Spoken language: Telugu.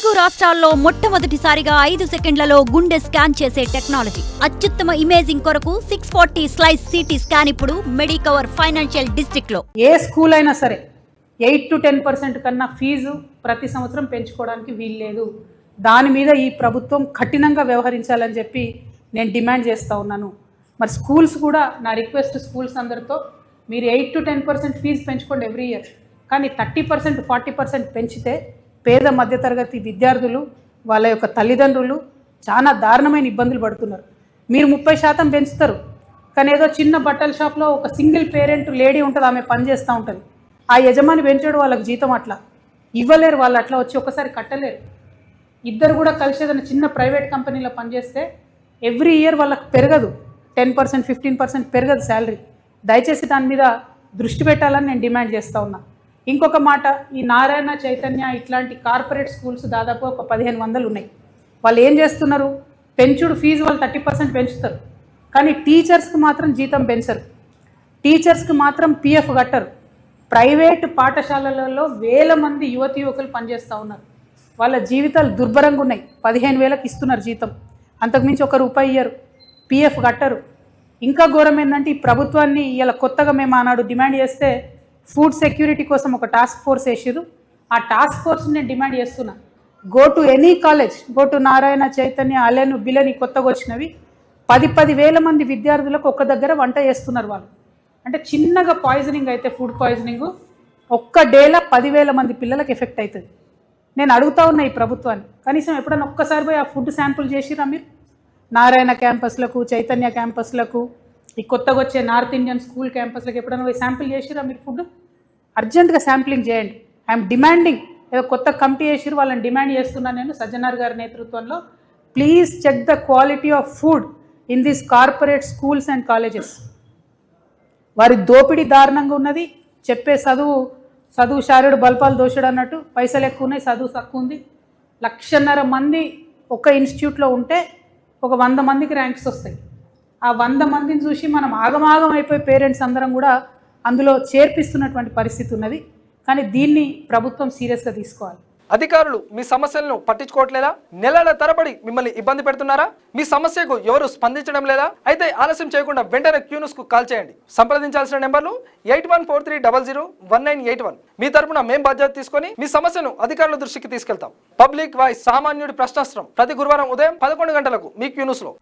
తెలుగు రాష్ట్రాల్లో మొట్టమొదటిసారిగా 5 సెకండ్లలో గుండె స్కాన్ చేసే టెక్నాలజీ. అత్యుత్తమ ఇమేజింగ్ కొరకు 640 స్లైస్ సిటీ స్కాన్ ఇప్పుడు మెడికవర్ ఫైనాన్షియల్ డిస్ట్రిక్ట్ లో. ఏ స్కూల్ అయినా సరే 8 to 10% కన్నా ఫీజు ప్రతి సంవత్సరం పెంచుకోవడానికి వీల్లేదు. దాని మీద ఈ ప్రభుత్వం కఠినంగా వ్యవహరించాలని చెప్పి నేను డిమాండ్ చేస్తూ ఉన్నాను. మరి స్కూల్స్ కూడా నా రిక్వెస్ట్ స్కూల్స్ అందరితో మీరు 8 to 10% ఫీజు పెంచుకోండి ఎవ్రీ ఇయర్. కానీ 30% 40% పెంచితే పేద మధ్యతరగతి విద్యార్థులు వాళ్ళ యొక్క తల్లిదండ్రులు చాలా దారుణమైన ఇబ్బందులు పడుతున్నారు. మీరు 30% పెంచుతారు, కానీ ఏదో చిన్న బట్టల షాప్లో ఒక సింగిల్ పేరెంట్ లేడీ ఉంటుంది, ఆమె పని చేస్తూ ఉంటుంది. ఆ యజమాని పెంచాడు వాళ్ళకి జీతం అట్లా ఇవ్వలేరు, వాళ్ళు అట్లా వచ్చి ఒకసారి కట్టలేరు. ఇద్దరు కూడా కలిసి ఏదైనా చిన్న ప్రైవేట్ కంపెనీలో పనిచేస్తే ఎవ్రీ ఇయర్ వాళ్ళకి పెరగదు, 10% 15% పెరగదు శాలరీ. దయచేసి దాని మీద దృష్టి పెట్టాలని నేను డిమాండ్ చేస్తూ ఉన్నా. ఇంకొక మాట, ఈ నారాయణ చైతన్య ఇట్లాంటి కార్పొరేట్ స్కూల్స్ దాదాపు ఒక 1500 ఉన్నాయి. వాళ్ళు ఏం చేస్తున్నారు, పెంచుడు ఫీజు వాళ్ళు 30% పెంచుతారు, కానీ టీచర్స్కి మాత్రం జీతం పెంచరు, టీచర్స్కి మాత్రం పిఎఫ్ కట్టరు. ప్రైవేట్ పాఠశాలలలో వేల మంది యువతి యువకులు పనిచేస్తూ ఉన్నారు, వాళ్ళ జీవితాలు దుర్భరంగా ఉన్నాయి. 15,000కి ఇస్తున్నారు జీతం, అంతకుమించి ₹1 ఇయ్యరు, పిఎఫ్ కట్టరు. ఇంకా ఘోరం ఏంటంటే ఈ ప్రభుత్వాన్ని ఇలా కొత్తగా మేము ఆనాడు డిమాండ్ చేస్తే ఫుడ్ సెక్యూరిటీ కోసం ఒక టాస్క్ ఫోర్స్ వేసారు. ఆ టాస్క్ ఫోర్స్ నేను డిమాండ్ చేస్తున్నా, go to any college, go to Narayana Chaitanya అలెను బిలని కొత్తగా వచ్చినవి 10,000 మంది విద్యార్థులకు ఒక దగ్గర వంట చేస్తున్నారు వాళ్ళు. అంటే చిన్నగా పాయిజనింగ్ అయితే ఫుడ్ పాయిజనింగ్ ఒక్క డేలో 10,000 మంది పిల్లలకు ఎఫెక్ట్ అవుతుంది. నేను అడుగుతా ఉన్నా ఈ ప్రభుత్వాన్ని, కనీసం ఎప్పుడైనా ఒక్కసారి పోయి ఆ ఫుడ్ శాంపుల్ చేసిరా మీరు? నారాయణ క్యాంపస్లకు, చైతన్య క్యాంపస్లకు, ఈ కొత్తగా వచ్చే నార్త్ ఇండియన్ స్కూల్ క్యాంపస్లకు ఎప్పుడైనా పోయి శాంపిల్ చేసిరా మీరు? ఫుడ్ అర్జెంటుగా శాంప్లింగ్ చేయండి. ఐఎమ్ డిమాండింగ్, ఏదో కొత్త కమిటీ చేసిరు, వాళ్ళని డిమాండ్ చేస్తున్నాను నేను సజ్జనార్ గారి నేతృత్వంలో. Please check the quality of food in these corporate schools and colleges. వారి దోపిడీ దారుణంగా ఉన్నది. చెప్పే చదువు శారుడు బల్పాలు దోషుడు అన్నట్టు, పైసలు ఎక్కువ ఉన్నాయి, చదువు తక్కువ ఉంది. 1,50,000 మంది ఒక ఇన్స్టిట్యూట్లో ఉంటే ఒక 100 మందికి ర్యాంక్స్ వస్తాయి. ఆ 100 మందిని చూసి మనం ఆగమాగం అయిపోయి పేరెంట్స్ అందరం కూడా అందులో చేర్పిస్తున్నటువంటి పరిస్థితి ఉన్నది. కానీ దీన్ని ప్రభుత్వం సీరియస్గా తీసుకోవాలి. అధికారులు మీ సమస్యలను పట్టించుకోవట్లేదా? నెలల తరబడి మిమ్మల్ని ఇబ్బంది పెడుతున్నారా? మీ సమస్యకు ఎవరు స్పందించడం లేదా? అయితే ఆలస్యం చేయకుండా వెంటనే క్యూన్యూస్కు కాల్ చేయండి. సంప్రదించాల్సిన నెంబర్లు 8143001981. మీ తరపున మేం బాధ్యత తీసుకొని మీ సమస్యను అధికారుల దృష్టికి తీసుకెళ్తాం. పబ్లిక్ వాయిస్, సామాన్యుడి ప్రశ్నాస్త్రం, ప్రతి గురువారం ఉదయం 11 గంటలకు మీ క్యూన్యూస్లో.